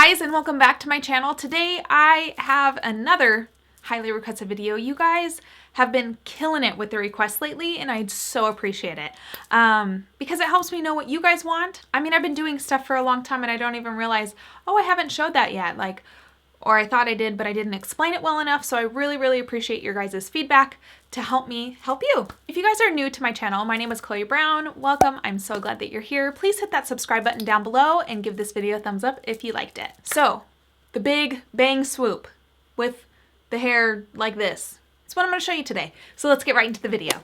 guys, and welcome back to my channel. Today I have another highly requested video. You guys have been killing it with the requests lately, and I so appreciate it because it helps me know what you guys want. I mean, I've been doing stuff for a long time and I don't even realize, oh, I haven't showed that yet. Or I thought I did, but I didn't explain it well enough. So I really appreciate your guys' feedback to help me help you. If you guys are new to my channel, my name is Chloe Brown. Welcome. I'm so glad that you're here. Please hit that subscribe button down below and give this video a thumbs up if you liked it. So the big bang swoop with the hair like this. That's what I'm going to show you today. So let's get right into the video.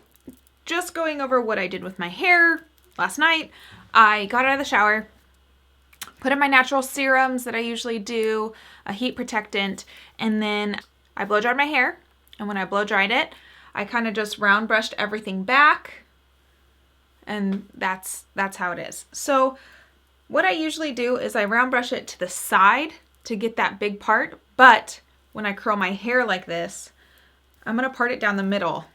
Just going over what I did with my hair last night. I got out of the shower, put in my natural serums that I usually do, a heat protectant, and then I blow dried my hair. And when I blow dried it, I kind of just round brushed everything back, and that's how it is. So what I usually do is I round brush it to the side to get that big part, but when I curl my hair like this, I'm gonna part it down the middle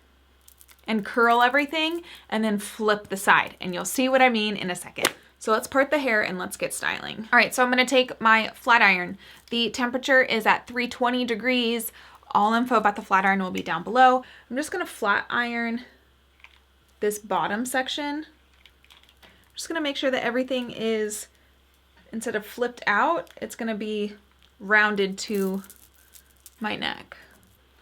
and curl everything and then flip the side, and you'll see what I mean in a second. So let's part the hair and let's get styling. All right, so I'm gonna take my flat iron. The temperature is at 320 degrees. All info about the flat iron will be down below. I'm just gonna flat iron this bottom section. I'm just gonna make sure that everything is, instead of flipped out, it's gonna be rounded to my neck.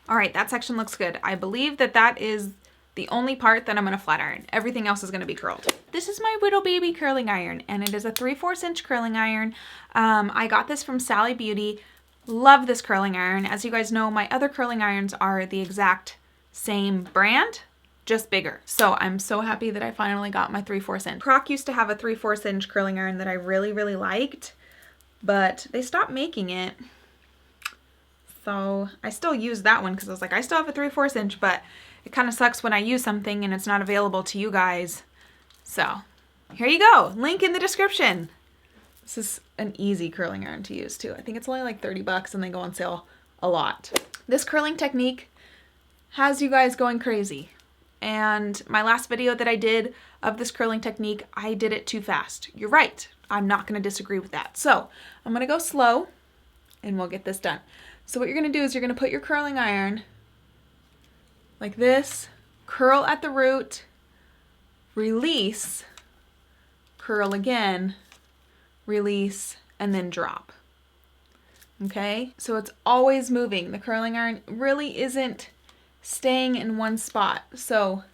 All right, that section looks good. I believe that that is the only part that I'm gonna flat iron. Everything else is gonna be curled. This is my Widow Baby curling iron, and it is a 3/4 inch curling iron. I got this from Sally Beauty. Love this curling iron. As you guys know, my other curling irons are the exact same brand, just bigger. So I'm so happy that I finally got my 3/4 inch. Croc used to have a 3/4 inch curling iron that I really liked, but they stopped making it. So I still use that one because I was like, I still have a 3/4 inch, but it kind of sucks when I use something and it's not available to you guys. So here you go, link in the description. This is an easy curling iron to use too. I think it's only like 30 bucks and they go on sale a lot. This curling technique has you guys going crazy. And my last video that I did of this curling technique, I did it too fast. You're right, I'm not gonna disagree with that. So I'm gonna go slow and we'll get this done. So what you're gonna do is you're gonna put your curling iron like this, curl at the root, release, curl again, release, and then drop. Okay, so it's always moving. The curling iron really isn't staying in one spot. So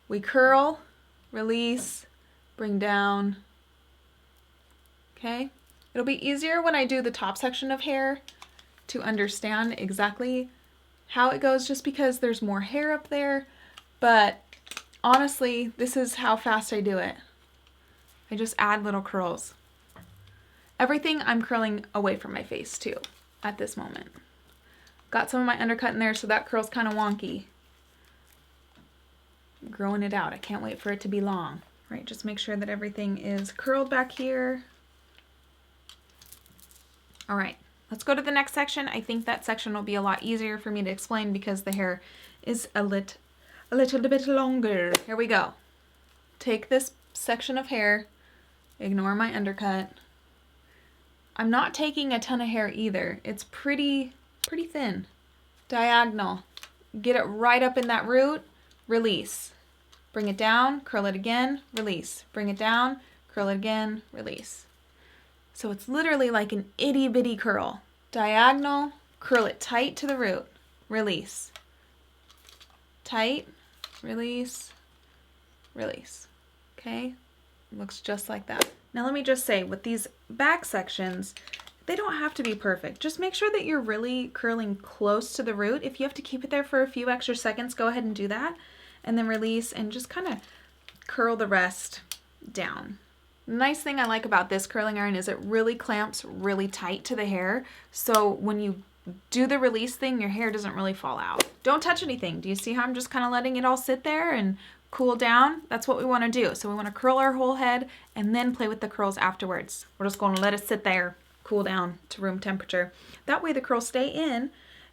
we curl, release, bring down. Okay, it'll be easier when I do the top section of hair to understand exactly how it goes, just because there's more hair up there. But honestly, this is how fast I do it. I just add little curls. Everything I'm curling away from my face too at this moment. Got some of my undercut in there, so that curl's kind of wonky. I'm growing it out. I can't wait for it to be long. Right, just make sure that everything is curled back here. All right, let's go to the next section. I think that section will be a lot easier for me to explain because the hair is a little bit longer. Here we go. Take this section of hair, ignore my undercut. I'm not taking a ton of hair either. It's pretty thin. Diagonal. Get it right up in that root, release. Bring it down, curl it again, release. Bring it down, curl it again, release. So it's literally like an itty bitty curl. Diagonal, curl it tight to the root, release. Tight, release, release. Okay, looks just like that. Now let me just say, with these back sections, they don't have to be perfect. Just make sure that you're really curling close to the root. If you have to keep it there for a few extra seconds, go ahead and do that. And then release and just kind of curl the rest down. The nice thing I like about this curling iron is it really clamps really tight to the hair. So when you do the release thing, your hair doesn't really fall out. Don't touch anything. Do you see how I'm just kind of letting it all sit there and cool down? That's what we want to do. So we want to curl our whole head and then play with the curls afterwards. We're just going to let it sit there, cool down to room temperature. That way the curls stay in,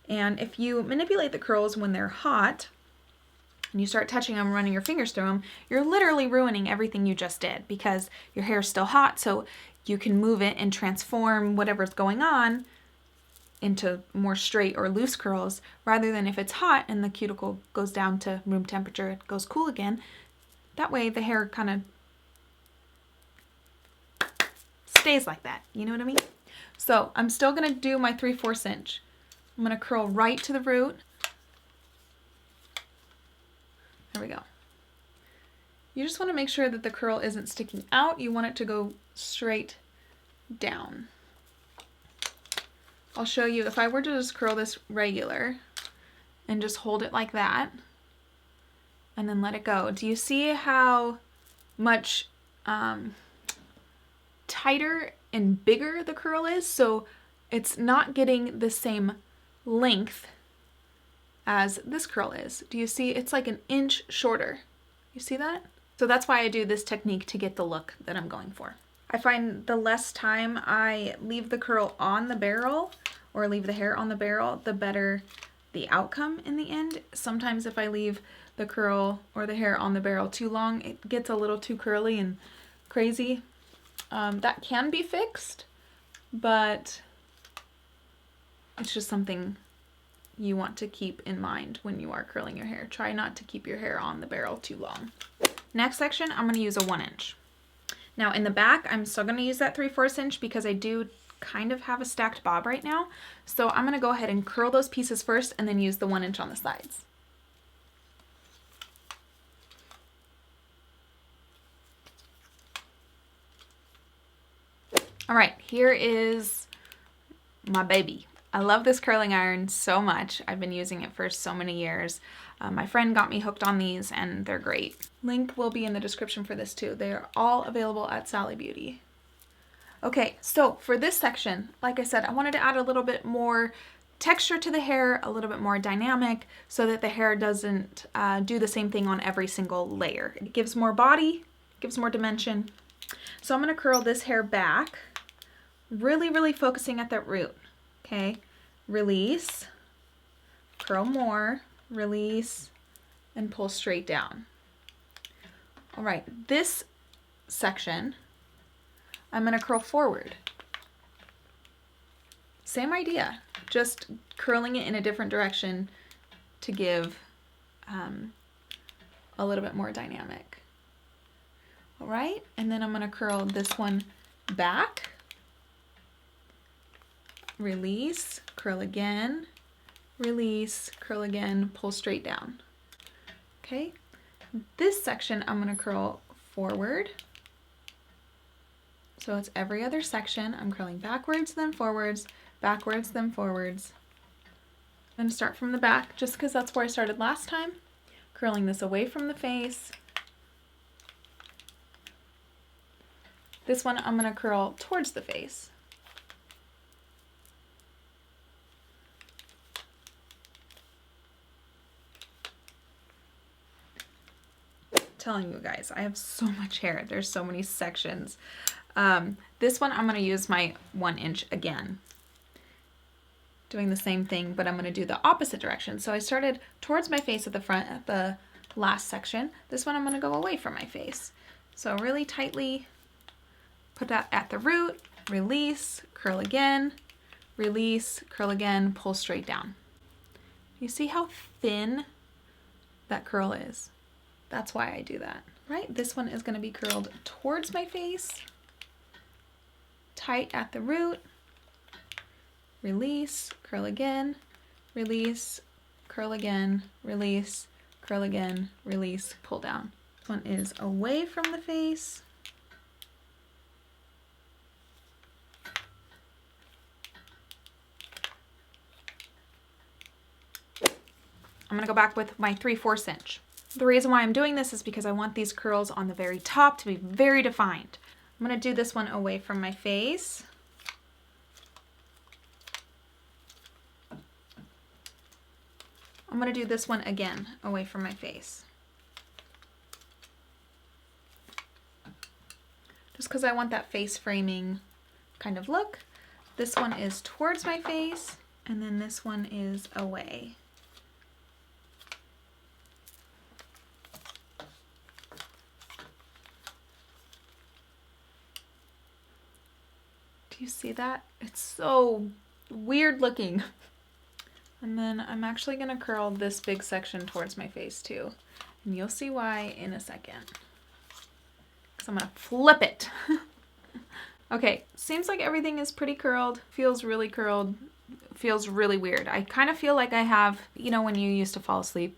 and if you manipulate the curls when they're hot and you start touching them, running your fingers through them, you're literally ruining everything you just did because your hair is still hot. So you can move it and transform whatever's going on into more straight or loose curls, rather than if it's hot and the cuticle goes down to room temperature, it goes cool again. That way the hair kind of stays like that. You know what I mean? So I'm still going to do my 3/4 inch. I'm going to curl right to the root. There we go. You just want to make sure that the curl isn't sticking out. You want it to go straight down. I'll show you, if I were to just curl this regular and just hold it like that and then let it go. Do you see how much tighter and bigger the curl is? So it's not getting the same length as this curl is. Do you see? It's like an inch shorter. You see that? So that's why I do this technique, to get the look that I'm going for. I find the less time I leave the curl on the barrel or leave the hair on the barrel, the better the outcome in the end. Sometimes if I leave the curl or the hair on the barrel too long, it gets a little too curly and crazy. That can be fixed, but it's just something you want to keep in mind when you are curling your hair. Try not to keep your hair on the barrel too long. Next section, I'm going to use a 1 inch. Now in the back, I'm still going to use that 3/4 inch because I do kind of have a stacked bob right now. So I'm going to go ahead and curl those pieces first and then use the 1 inch on the sides. All right, here is my baby. I love this curling iron so much. I've been using it for so many years. My friend got me hooked on these and they're great. Link will be in the description for this too. They are all available at Sally Beauty. Okay, so for this section, like I said, I wanted to add a little bit more texture to the hair, a little bit more dynamic, so that the hair doesn't do the same thing on every single layer. It gives more body, gives more dimension. So I'm going to curl this hair back, really focusing at that root. Okay, release, curl more, release, and pull straight down. All right, this section, I'm going to curl forward. Same idea, just curling it in a different direction to give a little bit more dynamic. All right, and then I'm going to curl this one back, release, curl again, release, curl again, pull straight down. Okay, this section I'm going to curl forward. So it's every other section. I'm curling backwards, then forwards, backwards, then forwards. I'm going to start from the back just because that's where I started last time. Curling this away from the face. This one I'm going to curl towards the face. Telling you guys, I have so much hair. There's so many sections. This one I'm going to use my 1 inch again. Doing the same thing, but I'm going to do the opposite direction. So I started towards my face at the front at the last section. This one I'm going to go away from my face. So really tightly put that at the root, release, curl again, release, curl again, pull straight down. You see how thin that curl is? That's why I do that, right? This one is going to be curled towards my face, tight at the root, release, curl again, release, curl again, release, curl again, release, pull down. This one is away from the face. I'm going to go back with my 3/4 inch. The reason why I'm doing this is because I want these curls on the very top to be very defined. I'm going to do this one away from my face. I'm going to do this one again away from my face. Just because I want that face framing kind of look. This one is towards my face, and then this one is away. see that? It's so weird looking. And then I'm actually gonna curl this big section towards my face too. And you'll see why in a second. Because I'm gonna flip it. Okay, seems like everything is pretty curled. Feels really curled. Feels really weird. I kind of feel like I have, you know, when you used to fall asleep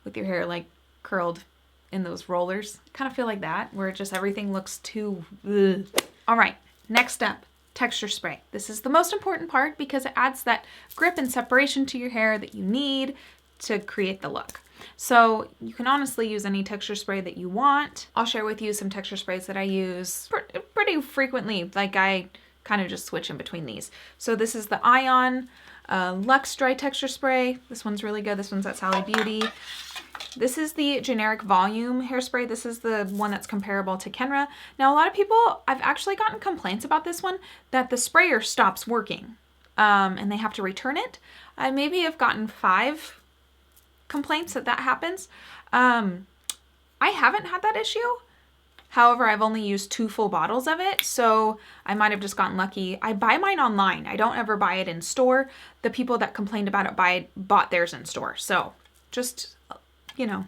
with your hair like curled in those rollers. I kind of feel like that, where just everything looks too ugh. All right, next up, texture spray. This is the most important part because it adds that grip and separation to your hair that you need to create the look. So you can honestly use any texture spray that you want. I'll share with you some texture sprays that I use pretty frequently. Like I kind of just switch in between these. So this is the Ion Luxe Dry Texture Spray. This one's really good. This one's at Sally Beauty. This is the generic volume hairspray. This is the one that's comparable to Kenra. Now, a lot of people, I've actually gotten complaints about this one, that the sprayer stops working and they have to return it. I maybe have gotten 5 complaints that happens. I haven't had that issue. However, I've only used 2 full bottles of it, so I might have just gotten lucky. I buy mine online. I don't ever buy it in store. The people that complained about it bought theirs in store. So just, you know,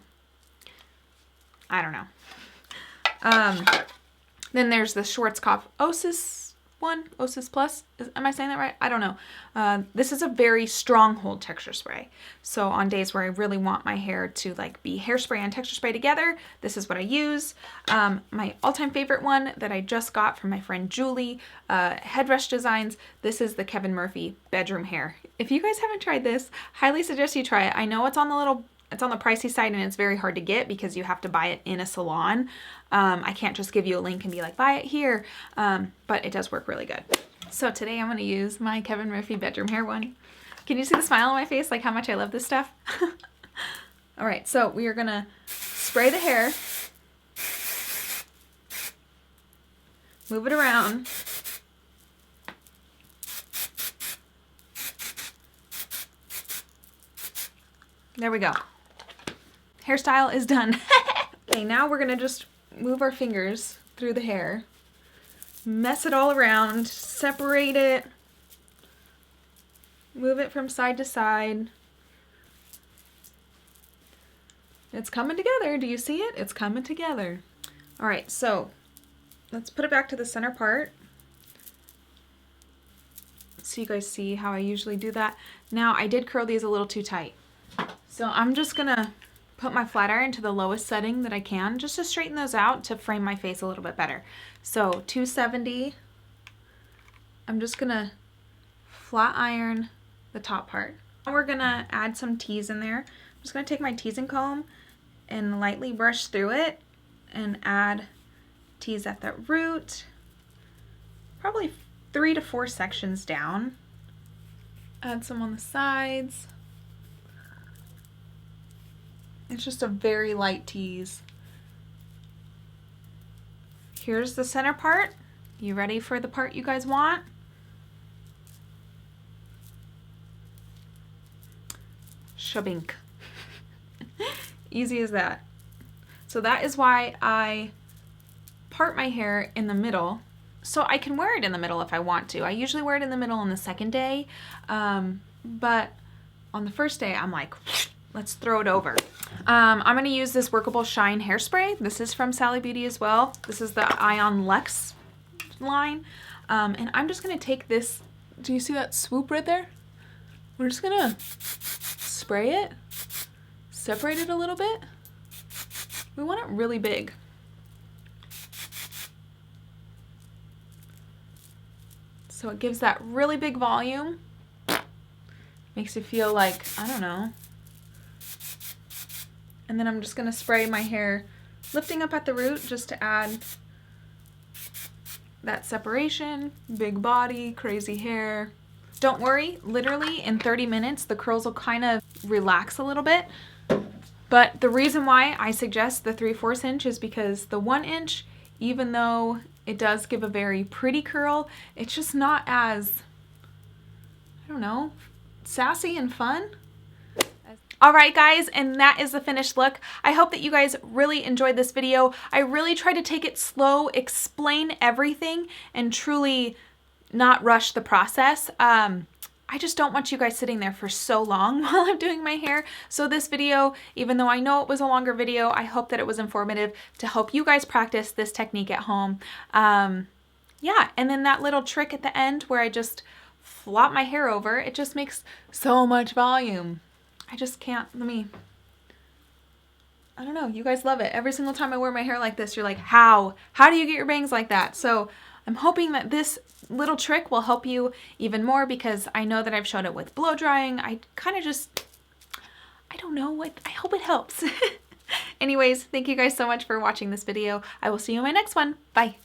I don't know. Then there's the Schwarzkopf Osis one, Osis Plus. Am I saying that right? I don't know. This is a very stronghold texture spray. So on days where I really want my hair to like be hairspray and texture spray together, this is what I use. My all-time favorite one that I just got from my friend Julie, Headrush Designs. This is the Kevin Murphy Bedroom Hair. If you guys haven't tried this, highly suggest you try it. I know it's on the pricey side and it's very hard to get because you have to buy it in a salon. I can't just give you a link and be like, buy it here. But it does work really good. So today I'm going to use my Kevin Murphy Bedroom Hair one. Can you see the smile on my face? Like how much I love this stuff? All right, so we are going to spray the hair. Move it around. There we go. Hairstyle is done. Okay, now we're gonna just move our fingers through the hair, mess it all around, separate it, move it from side to side. It's coming together. Do you see it? It's coming together. All right, so let's put it back to the center part so you guys see how I usually do that. Now, I did curl these a little too tight. So I'm just gonna put my flat iron to the lowest setting that I can just to straighten those out to frame my face a little bit better. So 270, I'm just gonna flat iron the top part. Now we're gonna add some teas in there. I'm just gonna take my teasing comb and lightly brush through it and add teas at the root, probably 3 to 4 sections down. Add some on the sides. It's just a very light tease. Here's the center part. You ready for the part you guys want? Shabink. Easy as that. So that is why I part my hair in the middle. So I can wear it in the middle if I want to. I usually wear it in the middle on the second day. But on the first day, I'm like, let's throw it over. I'm going to use this Workable Shine hairspray. This is from Sally Beauty as well. This is the Ion Luxe line. And I'm just going to take this. Do you see that swoop right there? We're just going to spray it, separate it a little bit. We want it really big. So it gives that really big volume. Makes you feel like, I don't know. And then I'm just gonna spray my hair, lifting up at the root just to add that separation, big body, crazy hair. Don't worry, literally in 30 minutes, the curls will kind of relax a little bit. But the reason why I suggest the 3/4 inch is because the 1 inch, even though it does give a very pretty curl, it's just not as, I don't know, sassy and fun. All right, guys, and that is the finished look. I hope that you guys really enjoyed this video. I really tried to take it slow, explain everything, and truly not rush the process. I just don't want you guys sitting there for so long while I'm doing my hair. So this video, even though I know it was a longer video, I hope that it was informative to help you guys practice this technique at home. Yeah, and then that little trick at the end where I just flop my hair over, it just makes so much volume. I just can't, I don't know, you guys love it. Every single time I wear my hair like this, you're like, how? How do you get your bangs like that? So I'm hoping that this little trick will help you even more, because I know that I've showed it with blow drying. I kind of just, I don't know, I hope it helps. Anyways, thank you guys so much for watching this video. I will see you in my next one. Bye.